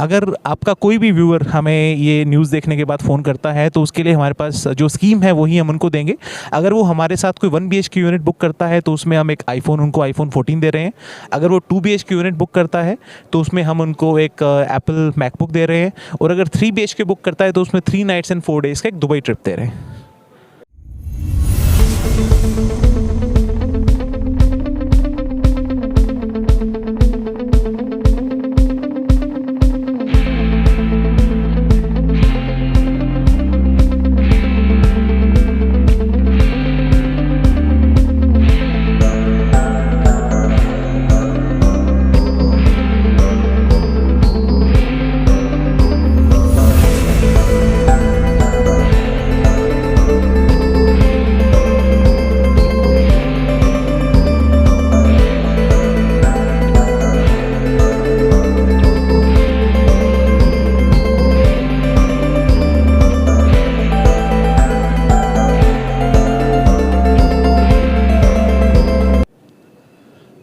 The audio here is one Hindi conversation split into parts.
अगर आपका कोई भी व्यूअर हमें ये न्यूज़ देखने के बाद फ़ोन करता है तो उसके लिए हमारे पास जो स्कीम है वही हम उनको देंगे। अगर वो हमारे साथ कोई 1 BHK यूनिट बुक करता है तो उसमें हम एक उनको आईफोन 14 दे रहे हैं। अगर वो 2 BHK यूनिट बुक करता है तो उसमें हम उनको एक एप्पल मैकबुक दे रहे हैं। और अगर 3 BHK बुक करता है तो उसमें 3 नाइट्स एंड 4 डेज़ का एक दुबई ट्रिप दे रहे हैं।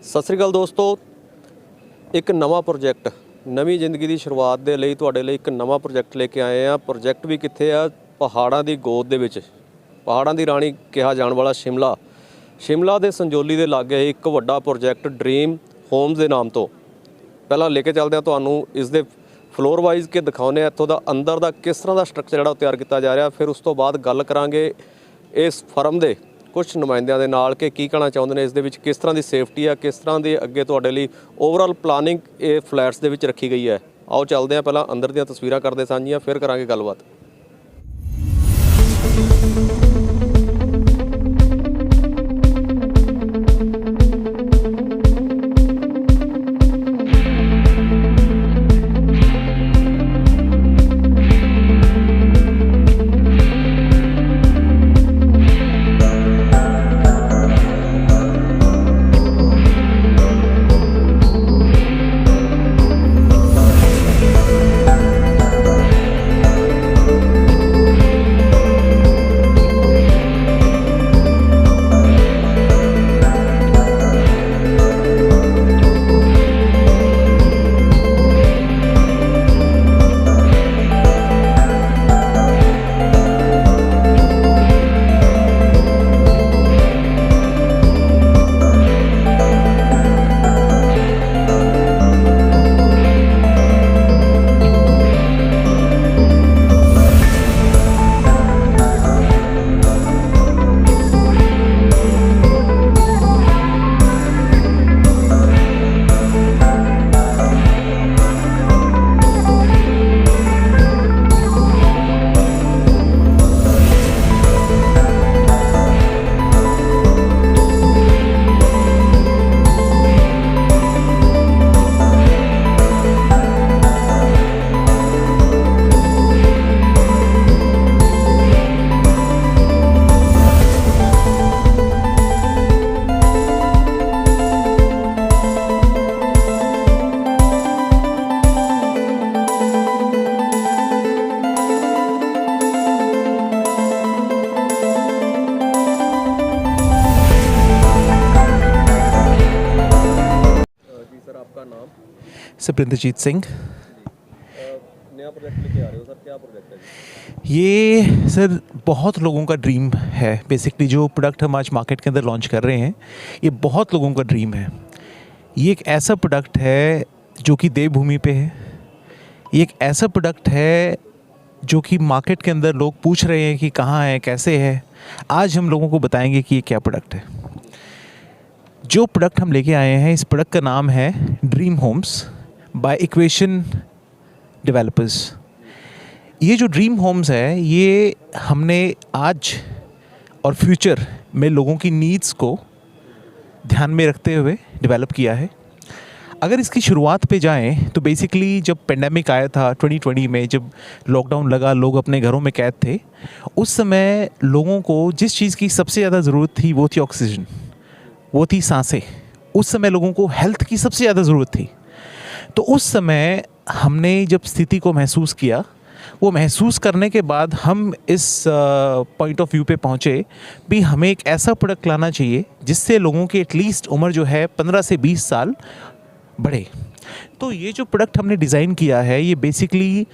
ਸਤਿ ਸ੍ਰੀ ਅਕਾਲ ਦੋਸਤੋ, ਇੱਕ ਨਵਾਂ ਪ੍ਰੋਜੈਕਟ ਨਵੀਂ ਜ਼ਿੰਦਗੀ ਦੀ ਸ਼ੁਰੂਆਤ ਦੇ ਲਈ ਤੁਹਾਡੇ ਲਈ ਇੱਕ ਨਵਾਂ ਪ੍ਰੋਜੈਕਟ ਲੈ ਕੇ ਆਏ ਆ। ਪ੍ਰੋਜੈਕਟ ਵੀ ਕਿੱਥੇ ਆ? ਪਹਾੜਾਂ ਦੀ ਗੋਦ ਦੇ ਵਿੱਚ, ਪਹਾੜਾਂ ਦੀ ਰਾਣੀ ਕਿਹਾ ਜਾਣ ਵਾਲਾ ਸ਼ਿਮਲਾ ਦੇ ਸੰਜੋਲੀ ਦੇ ਲਾਗੇ ਇੱਕ ਵੱਡਾ ਪ੍ਰੋਜੈਕਟ ਡ੍ਰੀਮ ਹੋਮਸ ਦੇ ਨਾਮ ਤੋਂ। ਪਹਿਲਾਂ ਲੈ ਕੇ ਚੱਲਦੇ ਹਾਂ ਤੁਹਾਨੂੰ ਇਸ ਦੇ ਫਲੋਰ ਵਾਈਜ਼ ਕੇ ਦਿਖਾਉਂਦੇ ਆ ਇੱਥੋਂ ਦਾ ਅੰਦਰ ਦਾ ਕਿਸ ਤਰ੍ਹਾਂ ਦਾ ਸਟਰਕਚਰ ਜਿਹੜਾ ਉਹ ਤਿਆਰ ਕੀਤਾ ਜਾ ਰਿਹਾ। ਫਿਰ ਉਸ ਤੋਂ ਬਾਅਦ ਗੱਲ ਕਰਾਂਗੇ ਇਸ ਫਰਮ ਦੇ ਕੁਛ ਨੁਮਾਇੰਦਿਆਂ ਦੇ ਨਾਲ ਕਿ ਕੀ ਕਹਿਣਾ ਚਾਹੁੰਦੇ ਨੇ ਇਸ ਦੇ ਵਿੱਚ, ਕਿਸ ਤਰ੍ਹਾਂ ਦੀ ਸੇਫਟੀ ਆ, ਕਿਸ ਤਰ੍ਹਾਂ ਦੀ ਅੱਗੇ ਤੁਹਾਡੇ ਲਈ ਓਵਰਆਲ ਪਲਾਨਿੰਗ ਇਹ ਫਲੈਟਸ ਦੇ ਵਿੱਚ ਰੱਖੀ ਗਈ ਹੈ। ਆਓ ਚੱਲਦੇ ਹਾਂ, ਪਹਿਲਾਂ ਅੰਦਰ ਦੀਆਂ ਤਸਵੀਰਾਂ ਕਰਦੇ ਸਾਂਝੀਆਂ, ਫਿਰ ਕਰਾਂਗੇ ਗੱਲਬਾਤ। सप्रिंदरजीत सिंह। नया प्रोजेक्ट लेके आ रहे हो सर, क्या प्रोजेक्ट है? ये सर बहुत लोगों का ड्रीम है। बेसिकली जो प्रोडक्ट हम आज मार्केट के अंदर लॉन्च कर रहे हैं ये बहुत लोगों का ड्रीम है। ये एक ऐसा प्रोडक्ट है जो कि देवभूमि पे है। ये एक ऐसा प्रोडक्ट है जो कि मार्केट के अंदर लोग पूछ रहे हैं कि कहाँ है, कैसे है। आज हम लोगों को बताएंगे कि ये क्या प्रोडक्ट है। जो प्रोडक्ट हम लेके आए हैं, इस प्रोडक्ट का नाम है dream homes by Equation developers. ये जो ड्रीम होम्स है ये हमने आज और फ्यूचर में लोगों की नीड्स को ध्यान में रखते हुए डेवलप किया है। अगर इसकी शुरुआत पे जाएं तो बेसिकली जब पेंडेमिक आया था 2020 में, जब लॉकडाउन लगा, लोग अपने घरों में कैद थे, उस समय लोगों को जिस चीज़ की सबसे ज़्यादा ज़रूरत थी वो थी ऑक्सीजन, वो थी सांसें। उस समय लोगों को हेल्थ की सबसे ज़्यादा ज़रूरत थी। तो उस समय हमने जब स्थिति को महसूस किया, वो महसूस करने के बाद हम इस पॉइंट ऑफ व्यू पे पहुँचे भी हमें एक ऐसा प्रोडक्ट लाना चाहिए जिससे लोगों की एटलीस्ट उम्र जो है 15 से 20 साल बढ़े। तो ये जो प्रोडक्ट हमने डिज़ाइन किया है ये बेसिकली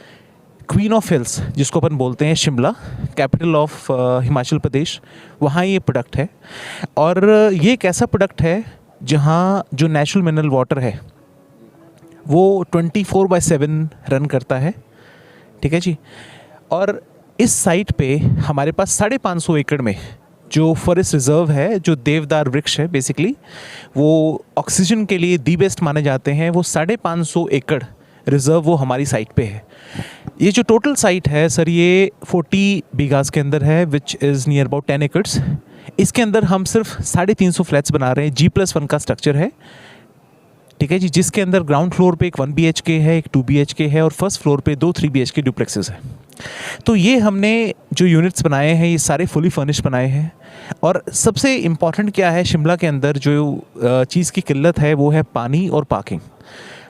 क्वीन ऑफ हिल्स जिसको अपन बोलते हैं शिमला, कैपिटल ऑफ हिमाचल प्रदेश, वहाँ ये प्रोडक्ट है। और ये एक ऐसा प्रोडक्ट है जहाँ जो नेचुरल मिनरल वाटर है वो 24/7 रन करता है, ठीक है जी। और इस साइट पे हमारे पास 550 एकड़ में जो फॉरेस्ट रिजर्व है, जो देवदार वृक्ष है बेसिकली, वो ऑक्सीजन के लिए दी बेस्ट माने जाते हैं। वो 550 एकड़ रिजर्व वो हमारी साइट पे है। ये जो टोटल साइट है सर ये 40 बीघास के अंदर है, विच इज़ नियर अबाउट 10 एकड़्स। इसके अंदर हम सिर्फ 350 फ्लैट्स बना रहे हैं। G+1 का स्ट्रक्चर है, ठीक है जी, जिसके अंदर ग्राउंड फ्लोर पे एक 1 BHK है, एक 2 BHK है और फर्स्ट फ्लोर पे 2 3 BHK डुप्लेक्सेस है। तो ये हमने जो यूनिट्स बनाए हैं ये सारे फुली फर्निश्ड बनाए हैं। और सबसे इम्पॉर्टेंट क्या है, शिमला के अंदर जो चीज़ की किल्लत है वो है पानी और पार्किंग।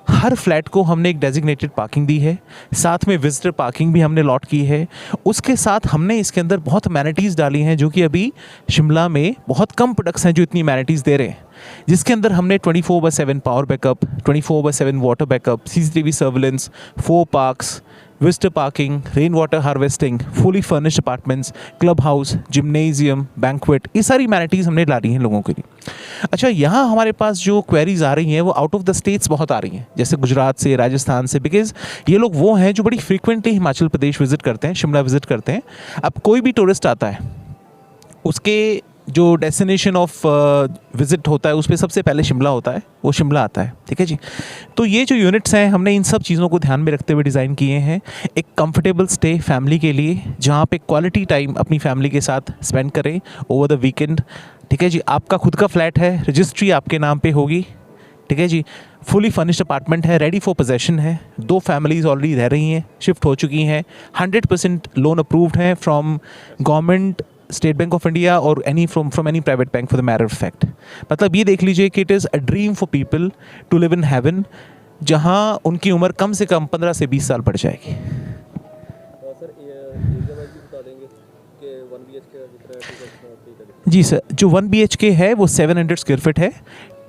हर फ्लैट को हमने एक डेजिग्नेटेड पार्किंग दी है, साथ में विजिटर पार्किंग भी हमने लॉट की है। उसके साथ हमने इसके अंदर बहुत अमेनिटीज़ डाली हैं जो कि अभी शिमला में बहुत कम प्रोडक्ट्स हैं जो इतनी अमेनिटीज़ दे रहे हैं, जिसके अंदर हमने 24/7 power backup, 24/7 water backup, CCTV surveillance, 4 parks, visitor parking, rain water harvesting, fully furnished apartments, club house, gymnasium, banquet, ये सारी अमेनिटीज़ हमने ला रही हैं लोगों के लिए। अच्छा, यहाँ हमारे पास जो क्वेरीज आ रही हैं वो आउट ऑफ द स्टेट्स बहुत आ रही हैं, जैसे गुजरात से, राजस्थान से, बिकॉज ये लोग वो हैं जो बड़ी फ्रीक्वेंटली हिमाचल प्रदेश विजिट करते हैं, शिमला विजिट करते हैं। अब कोई भी टूरिस्ट आता है, उसके जो डेस्टिनेशन ऑफ विजिट होता है उस पर सबसे पहले शिमला होता है, वो शिमला आता है, ठीक है जी। तो ये जो यूनिट्स हैं हमने इन सब चीज़ों को ध्यान में रखते हुए डिज़ाइन किए हैं। एक कंफर्टेबल स्टे फैमिली के लिए, जहाँ पे क्वालिटी टाइम अपनी फैमिली के साथ स्पेंड करें ओवर द वीकेंड, ठीक है जी। आपका खुद का फ्लैट है, रजिस्ट्री आपके नाम पे होगी, ठीक है जी। फुली फर्निश्ड अपार्टमेंट है, रेडी फॉर पोजेशन है, 2 फैमिलीज ऑलरेडी रह रही हैं, शिफ्ट हो चुकी हैं, 100% लोन अप्रूव्ड हैं from government, State Bank of India और from any private bank for the matter of fact. मतलब ये देख लीजिए कि it is a dream for people to live in heaven, जहाँ उनकी उम्र कम से कम 15 से 20 साल बढ़ जाएगी। सर एरिया वाइज भी बता देंगे कि 1 BHK जितना जी सर, जो 1 BHK है वो 700 स्क्वायर फीट है,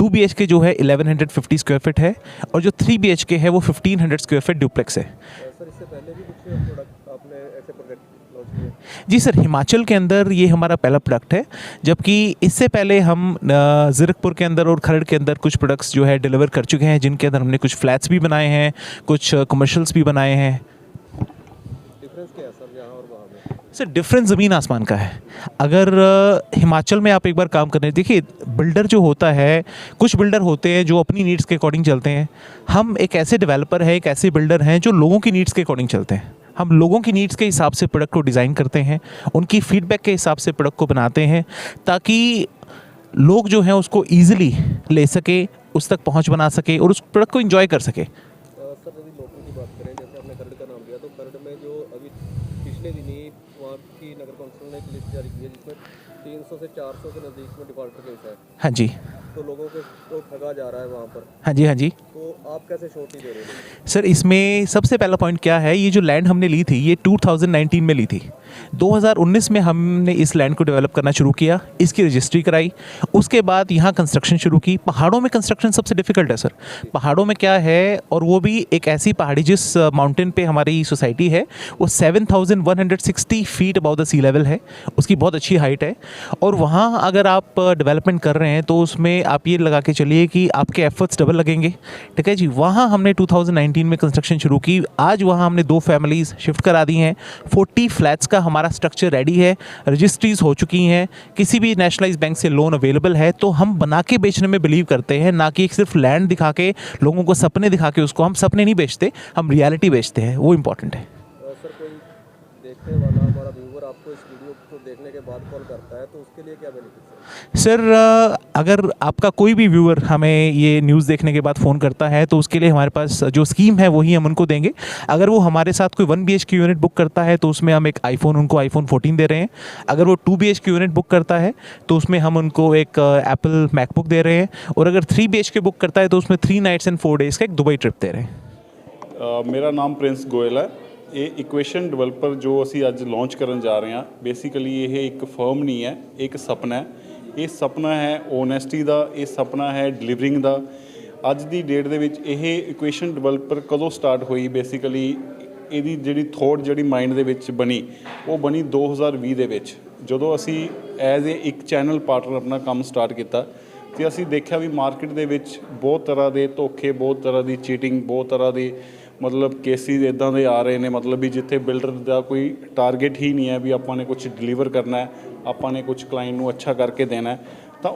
2 BHK जो है 1150 स्क्वायर फीट है और जो 3 BHK है वो 1500 स्क्वायर फीट डुप्लेक्स है। सर इससे पहले भी कुछ प्रोडक्ट आपने ऐसे प्रोजेक्ट लॉन्च किए? जी सर, हिमाचल के अंदर ये हमारा पहला प्रोडक्ट है, जबकि इससे पहले हम ज़ीरकपुर के अंदर और खरड़ के अंदर कुछ प्रोडक्ट्स जो है डिलीवर कर चुके हैं, जिनके अंदर हमने कुछ फ्लैट्स भी बनाए हैं, कुछ कमर्शियल्स भी बनाए हैं। डिफरेंस क्या है सर यहाँ और वहाँ में? सर डिफरेंस ज़मीन आसमान का है। अगर हिमाचल में आप एक बार काम करने, देखिए बिल्डर जो होता है, कुछ बिल्डर होते हैं जो अपनी नीड्स के अकॉर्डिंग चलते हैं। हम एक ऐसे डेवलपर हैं, एक ऐसे बिल्डर हैं जो लोगों की नीड्स के अकॉर्डिंग चलते हैं। हम लोगों की नीड्स के हिसाब से प्रोडक्ट को डिज़ाइन करते हैं, उनकी फीडबैक के हिसाब से प्रोडक्ट को बनाते हैं, ताकि लोग जो हैं उसको ईजिली ले सके, उस तक पहुंच बना सके और उस प्रोडक्ट को एंजॉय कर सके। सर यदि लोगों की बात करें, जैसे आपने खरड़ का नाम लिया, तो खरड़ में जो अभी पिछले दिन ही वहाँ की नगर कौंसिल ने एक लिस्ट जारी की है जिसमें 300 से 400 के नज़दीक में डिफॉल्टर केस है। हाँ जी, तो लोगों को तो ठगा जा रहा है वहाँ पर। हाँ जी, हाँ जी। तो आप कैसे श्योरिटी दे रहे हैं? सर इसमें सबसे पहला पॉइंट क्या है, ये जो लैंड हमने ली थी ये 2019 में ली थी। 2019 में हमने इस लैंड को डेवलप करना शुरू किया, इसकी रजिस्ट्री कराई, उसके बाद यहाँ कंस्ट्रक्शन शुरू की। पहाड़ों में कंस्ट्रक्शन सबसे डिफ़िकल्ट है सर। पहाड़ों में क्या है, और वो भी एक ऐसी पहाड़ी जिस माउंटेन पे हमारी सोसाइटी है वो 7160 feet above the sea level है, उसकी बहुत अच्छी हाइट है। और वहाँ अगर आप डेवलपमेंट कर रहे हैं तो उसमें आप ये लगा के चलिए कि आपके एफर्ट्स डबल लगेंगे, ठीक है जी। वहाँ हमने 2019 में कंस्ट्रक्शन शुरू की। आज वहाँ हमने 2 फैमिलीज़ शिफ्ट करा दी हैं, 40 फ्लैट्स का हमारा स्ट्रक्चर रेडी है, रजिस्ट्रीज हो चुकी हैं, किसी भी नेशनलाइज्ड बैंक से लोन अवेलेबल है। तो हम बना के बेचने में बिलीव करते हैं, ना कि एक सिर्फ लैंड दिखा के लोगों को सपने दिखा के उसको, हम सपने नहीं बेचते, हम रियलिटी बेचते हैं, वो इम्पॉर्टेंट है। सर कोई देखने वाला हमारा व्यूवर आपको इस वीडियो को देखने के बाद कॉल करता है तो उसके लिए क्या बेनिफिट है? सर अगर आपका कोई भी व्यूअर हमें ये न्यूज़ देखने के बाद फ़ोन करता है तो उसके लिए हमारे पास जो स्कीम है वही हम उनको देंगे। अगर वो हमारे साथ कोई 1 BHK यूनिट बुक करता है तो उसमें हम एक उनको iPhone 14 दे रहे हैं। अगर वो 2 BHK यूनिट बुक करता है तो उसमें हम उनको एक Apple MacBook दे रहे हैं। और अगर 3 BHK बुक करता है तो उसमें 3 नाइट्स एंड 4 डेज़ का एक दुबई ट्रिप दे रहे हैं। मेरा नाम प्रिंस गोयल है। ਇਹ ਇਕੁਏਸ਼ਨ ਡਿਵੈਲਪਰ ਜੋ ਅਸੀਂ ਅੱਜ ਲਾਂਚ ਕਰਨ ਜਾ ਰਹੇ ਹਾਂ, ਬੇਸਿਕਲੀ ਇਹ ਇੱਕ ਫਰਮ ਨਹੀਂ ਹੈ, ਇੱਕ ਸੁਪਨਾ ਹੈ। ਇਹ ਸੁਪਨਾ ਹੈ ਓਨੈਸਟੀ ਦਾ, ਇਹ ਸੁਪਨਾ ਹੈ ਡਿਲੀਵਰਿੰਗ ਦਾ। ਅੱਜ ਦੀ ਡੇਟ ਦੇ ਵਿੱਚ ਇਹ ਇਕੁਏਸ਼ਨ ਡਿਵੈਲਪਰ ਕਦੋਂ ਸਟਾਰਟ ਹੋਈ, ਬੇਸਿਕਲੀ ਇਹਦੀ ਜਿਹੜੀ ਥੋਟ ਜਿਹੜੀ ਮਾਈਂਡ ਦੇ ਵਿੱਚ ਬਣੀ ਉਹ ਬਣੀ 2020 ਦੇ ਵਿੱਚ, ਜਦੋਂ ਅਸੀਂ ਐਜ਼ ਇੱਕ ਚੈਨਲ ਪਾਰਟਨਰ ਆਪਣਾ ਕੰਮ ਸਟਾਰਟ ਕੀਤਾ ਤੇ ਅਸੀਂ ਦੇਖਿਆ ਵੀ ਮਾਰਕੀਟ ਦੇ ਵਿੱਚ ਬਹੁਤ ਤਰ੍ਹਾਂ ਦੇ ਧੋਖੇ, ਬਹੁਤ ਤਰ੍ਹਾਂ ਦੀ ਚੀਟਿੰਗ, ਬਹੁਤ ਤਰ੍ਹਾਂ ਦੀ ਮਤਲਬ ਕੇਸਿਸ ਇੱਦਾਂ ਦੇ ਆ ਰਹੇ ਨੇ, ਮਤਲਬ ਵੀ ਜਿੱਥੇ ਬਿਲਡਰ ਦਾ ਕੋਈ ਟਾਰਗੇਟ ਹੀ ਨਹੀਂ ਹੈ ਵੀ ਆਪਾਂ ਨੇ ਕੁਝ ਡਿਲੀਵਰ ਕਰਨਾ ਹੈ, ਆਪਾਂ ਨੇ ਕੁਝ ਕਲਾਇੰਟ ਨੂੰ ਅੱਛਾ ਕਰਕੇ ਦੇਣਾ ਹੈ। ਤਾਂ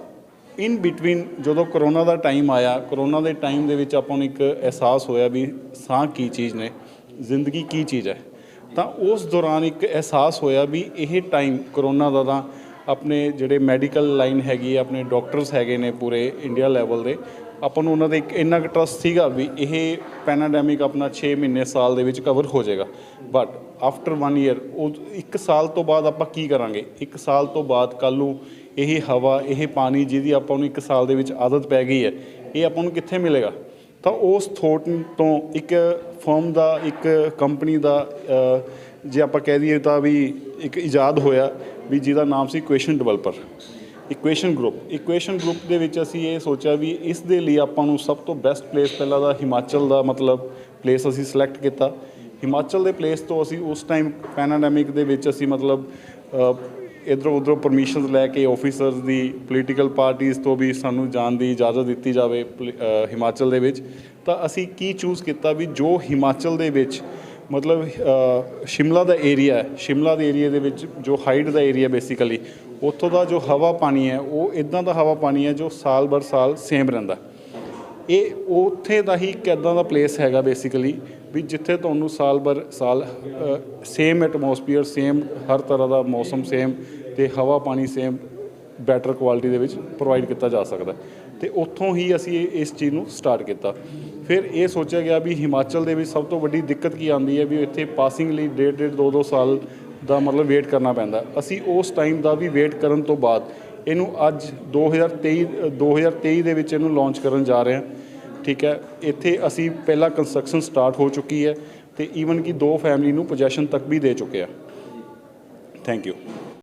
ਇਨ ਬਿਟਵੀਨ ਜਦੋਂ ਕਰੋਨਾ ਦਾ ਟਾਈਮ ਆਇਆ, ਕਰੋਨਾ ਦੇ ਟਾਈਮ ਦੇ ਵਿੱਚ ਆਪਾਂ ਨੂੰ ਇੱਕ ਅਹਿਸਾਸ ਹੋਇਆ ਵੀ ਸਾਹ ਕੀ ਚੀਜ਼ ਨੇ, ਜ਼ਿੰਦਗੀ ਕੀ ਚੀਜ਼ ਹੈ। ਤਾਂ ਉਸ ਦੌਰਾਨ ਇੱਕ ਅਹਿਸਾਸ ਹੋਇਆ ਵੀ ਇਹ ਟਾਈਮ ਕਰੋਨਾ ਦਾ ਤਾਂ ਆਪਣੇ ਜਿਹੜੇ ਮੈਡੀਕਲ ਲਾਈਨ ਹੈਗੀ, ਆਪਣੇ ਡਾਕਟਰਸ ਹੈਗੇ ਨੇ ਪੂਰੇ ਇੰਡੀਆ ਲੈਵਲ ਦੇ, ਆਪਾਂ ਨੂੰ ਉਹਨਾਂ ਦਾ ਇੱਕ ਇੰਨਾ ਕੁ ਟਰਸਟ ਸੀਗਾ ਵੀ ਇਹ ਪੈਨਾਡੈਮਿਕ ਆਪਣਾ 6 ਮਹੀਨੇ ਸਾਲ ਦੇ ਵਿੱਚ ਕਵਰ ਹੋ ਜਾਏਗਾ। ਬਟ ਆਫਟਰ 1 ਈਅਰ, ਉਹ 1 ਸਾਲ ਤੋਂ ਬਾਅਦ ਆਪਾਂ ਕੀ ਕਰਾਂਗੇ? 1 ਸਾਲ ਤੋਂ ਬਾਅਦ ਕੱਲ੍ਹ ਨੂੰ ਇਹ ਹਵਾ, ਇਹ ਪਾਣੀ ਜਿਹਦੀ ਆਪਾਂ ਨੂੰ 1 ਸਾਲ ਦੇ ਵਿੱਚ ਆਦਤ ਪੈ ਗਈ ਹੈ, ਇਹ ਆਪਾਂ ਨੂੰ ਕਿੱਥੇ ਮਿਲੇਗਾ? ਤਾਂ ਉਸ ਥੋਟ ਤੋਂ ਇੱਕ ਫਰਮ ਦਾ, ਇੱਕ ਕੰਪਨੀ ਦਾ ਜੇ ਆਪਾਂ ਕਹਿ ਦਈਏ ਤਾਂ ਵੀ ਇੱਕ ਇਜਾਦ ਹੋਇਆ ਵੀ ਜਿਹਦਾ ਨਾਮ ਸੀ ਇਕੁਏਸ਼ਨ ਡਿਵੈਲਪਰ, ਇਕੁਏਸ਼ਨ ਗਰੁੱਪ ਦੇ ਵਿੱਚ ਅਸੀਂ ਇਹ ਸੋਚਿਆ ਵੀ ਇਸ ਦੇ ਲਈ ਆਪਾਂ ਨੂੰ ਸਭ ਤੋਂ ਬੈਸਟ ਪਲੇਸ ਪਹਿਲਾਂ ਦਾ ਹਿਮਾਚਲ ਦਾ ਮਤਲਬ ਪਲੇਸ ਅਸੀਂ ਸਿਲੈਕਟ ਕੀਤਾ। ਹਿਮਾਚਲ ਦੇ ਪਲੇਸ ਤੋਂ ਅਸੀਂ ਉਸ ਟਾਈਮ ਪੈਨਾਡੈਮਿਕ ਦੇ ਵਿੱਚ ਅਸੀਂ ਮਤਲਬ ਇੱਧਰੋਂ ਉੱਧਰੋਂ ਪਰਮਿਸ਼ਨਸ ਲੈ ਕੇ ਆਫਿਸਰਸ ਦੀ, ਪੋਲੀਟੀਕਲ ਪਾਰਟੀਜ਼ ਤੋਂ ਵੀ ਸਾਨੂੰ ਜਾਣ ਦੀ ਇਜਾਜ਼ਤ ਦਿੱਤੀ ਜਾਵੇ ਹਿਮਾਚਲ ਦੇ ਵਿੱਚ। ਤਾਂ ਅਸੀਂ ਕੀ ਚੂਜ਼ ਕੀਤਾ ਵੀ ਜੋ ਹਿਮਾਚਲ ਦੇ ਵਿੱਚ ਮਤਲਬ ਸ਼ਿਮਲਾ ਦਾ ਏਰੀਆ ਹੈ, ਸ਼ਿਮਲਾ ਦੇ ਏਰੀਆ ਦੇ ਵਿੱਚ ਜੋ ਹਾਈਟ ਦਾ ਏਰੀਆ ਬੇਸਿਕਲੀ, ਉੱਥੋਂ ਦਾ ਜੋ ਹਵਾ ਪਾਣੀ ਹੈ ਉਹ ਇੱਦਾਂ ਦਾ ਹਵਾ ਪਾਣੀ ਹੈ ਜੋ ਸਾਲ ਬਰ ਸਾਲ ਸੇਮ ਰਹਿੰਦਾ। ਇਹ ਉੱਥੇ ਦਾ ਹੀ ਇੱਕ ਇੱਦਾਂ ਦਾ ਪਲੇਸ ਹੈਗਾ ਬੇਸਿਕਲੀ ਵੀ ਜਿੱਥੇ ਤੁਹਾਨੂੰ ਸਾਲ ਬਰ ਸਾਲ ਸੇਮ ਐਟਮੋਸਫੀਅਰ, ਸੇਮ ਹਰ ਤਰ੍ਹਾਂ ਦਾ ਮੌਸਮ ਸੇਮ ਅਤੇ ਹਵਾ ਪਾਣੀ ਸੇਮ ਬੈਟਰ ਕੁਆਲਿਟੀ ਦੇ ਵਿੱਚ ਪ੍ਰੋਵਾਈਡ ਕੀਤਾ ਜਾ ਸਕਦਾ। ਅਤੇ ਉੱਥੋਂ ਹੀ ਅਸੀਂ ਇਸ ਚੀਜ਼ ਨੂੰ ਸਟਾਰਟ ਕੀਤਾ। ਫਿਰ ਇਹ ਸੋਚਿਆ ਗਿਆ ਵੀ ਹਿਮਾਚਲ ਦੇ ਵਿੱਚ ਸਭ ਤੋਂ ਵੱਡੀ ਦਿੱਕਤ ਕੀ ਆਉਂਦੀ ਹੈ ਵੀ ਇੱਥੇ ਪਾਸਿੰਗ ਲਈ 1.5 2 ਸਾਲ ਦਾ ਮਤਲਬ ਵੇਟ ਕਰਨਾ ਪੈਂਦਾ। ਅਸੀਂ ਉਸ ਟਾਈਮ ਦਾ ਵੀ ਵੇਟ ਕਰਨ ਤੋਂ ਬਾਅਦ ਇਹਨੂੰ ਅੱਜ 2023 ਦੇ ਵਿੱਚ ਇਹਨੂੰ ਲਾਂਚ ਕਰਨ ਜਾ ਰਹੇ ਹਾਂ। ਠੀਕ ਹੈ, ਇੱਥੇ ਅਸੀਂ ਪਹਿਲਾਂ ਕੰਸਟਰਕਸ਼ਨ ਸਟਾਰਟ ਹੋ ਚੁੱਕੀ ਹੈ ਅਤੇ ਈਵਨ ਕਿ 2 ਫੈਮਿਲੀ ਨੂੰ ਪੋਜੈਸ਼ਨ ਤੱਕ ਵੀ ਦੇ ਚੁੱਕੇ ਆ। Thank you.